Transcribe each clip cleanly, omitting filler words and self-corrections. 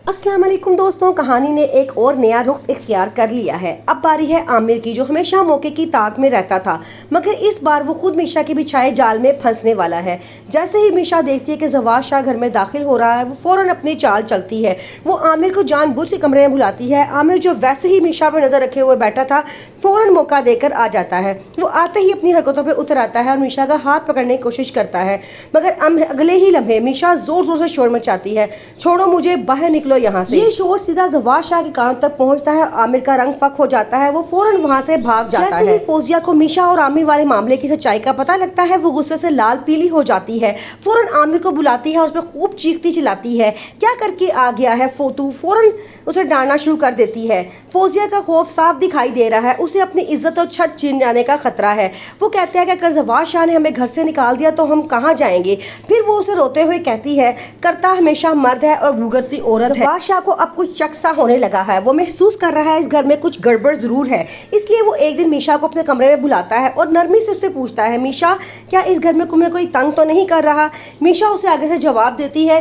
अस्सलाम वालेकुम दोस्तों, कहानी ने एक और नया रुख इख्तियार कर लिया है। अब बारी है आमिर की, जो हमेशा मौके की ताक में रहता था, मगर इस बार वो खुद मीशा के बिछाए जाल में फंसने वाला है। जैसे ही मीशा देखती है कि जवाद शाह घर में दाखिल हो रहा है, वो फौरन अपनी चाल चलती है। वो आमिर को जानबूझ के कमरे में बुलाती है। आमिर, जो वैसे ही मीशा पर नजर रखे हुए बैठा था, फौरन मौका देकर आ जाता है। वो आते ही अपनी हरकतों पर उतर आता है और मीशा का हाथ पकड़ने की कोशिश करता है, मगर अगले ही लम्हे मीशा जोर जोर से शोर मचाती है, छोड़ो मुझे, बाहर निकलो यहाँ से। ये शोर सीधा जवाद शाह के कान तक पहुंचता है। आमिर का रंग फक हो जाता है, वो फौरन वहां से भाग जाता है। जैसे ही फौजिया को मीशा और आमिर वाले मामले की सच्चाई का पता लगता है, वो गुस्से से लाल पीली हो जाती है। फौरन आमिर को बुलाती है और उस पर खूब चीखती चिल्लाती है, क्या करके आ गया है फोतू। फौरन उसे डांटना शुरू कर देती है। फौजिया का खौफ साफ दिखाई दे रहा है, उसे अपनी इज्जत और छत छीन जाने का खतरा है। वो कहते हैं कि अगर जवाद शाह ने हमें घर से निकाल दिया तो हम कहाँ जाएंगे। फिर वो उसे रोते हुए कहती है, करता हमेशा मर्द है और भुगतती औरत है। जवाद शाह को अब कुछ शक सा होने लगा है। वो महसूस कर रहा है इस घर में कुछ गड़बड़ जरूर है। इसलिए वो एक दिन मीशा को अपने कमरे में बुलाता है और नरमी से उससे पूछता है, मीशा, क्या इस घर में तुम्हें कोई तंग तो नहीं कर रहा। मीशा उसे आगे से जवाब देती है,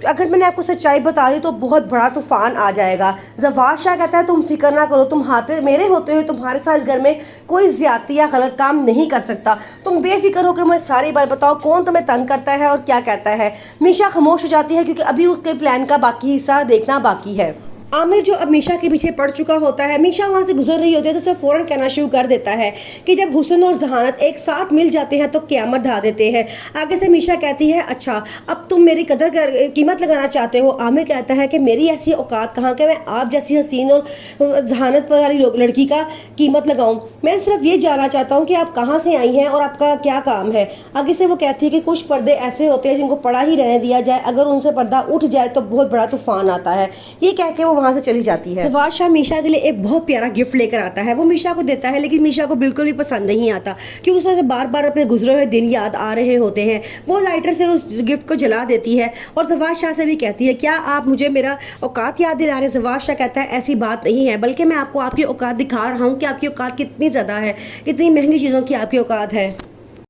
अगर मैंने आपको सच्चाई बता दी तो बहुत बड़ा तूफान आ जाएगा। जवाद शाह कहता है, तुम फिक्र ना करो, मेरे होते हुए तुम्हारे साथ इस घर में कोई ज्यादती या गलत काम नहीं कर सकता। तुम बेफिक्र होकर मुझे सारी बात बताओ, कौन तुम्हें तंग करता है और क्या कहता है। मीशा खामोश हो जाती है, क्योंकि अभी उसके प्लान का बाकी हिस्सा देखना बाकी है। आमिर, जो अब मीशा के पीछे पड़ चुका होता है, मीशा वहाँ से गुजर रही होती है तो उसे फौरन कहना शुरू कर देता है कि जब हुस्न और जहानत एक साथ मिल जाते हैं तो क़यामत ढा देते हैं। आगे से मीशा कहती है, अच्छा अब तुम मेरी कीमत लगाना चाहते हो। आमिर कहता है कि मेरी ऐसी औकात कहाँ कि मैं आप जैसी हसीन और जहानत पर वाली लड़की का कीमत लगाऊं। मैं सिर्फ ये जानना चाहता हूँ कि आप कहाँ से आई हैं और आपका क्या काम है। आगे से वो कहती है कि कुछ पर्दे ऐसे होते हैं जिनको पड़ा ही रहने दिया जाए, अगर उनसे पर्दा उठ जाए तो बहुत बड़ा तूफान आता है। ये कह के वो वहाँ से चली जाती है। जवाद शाह मीशा के लिए एक बहुत प्यारा गिफ्ट लेकर आता है। वो मीशा को देता है, लेकिन मीशा को बिल्कुल भी पसंद नहीं आता, क्योंकि उसे बार बार अपने गुजरे हुए दिन याद आ रहे होते हैं। वो लाइटर से उस गिफ्ट को जला देती है और जवाद शाह से भी कहती है, क्या आप मुझे मेरा औकात याद दिला रहे हैं। जवाद शाह कहता है, ऐसी बात नहीं है, बल्कि मैं आपको आपकी औकात दिखा रहा हूँ कि आपकी औकात कितनी ज़्यादा है, कितनी महंगी चीज़ों की आपकी औकात है।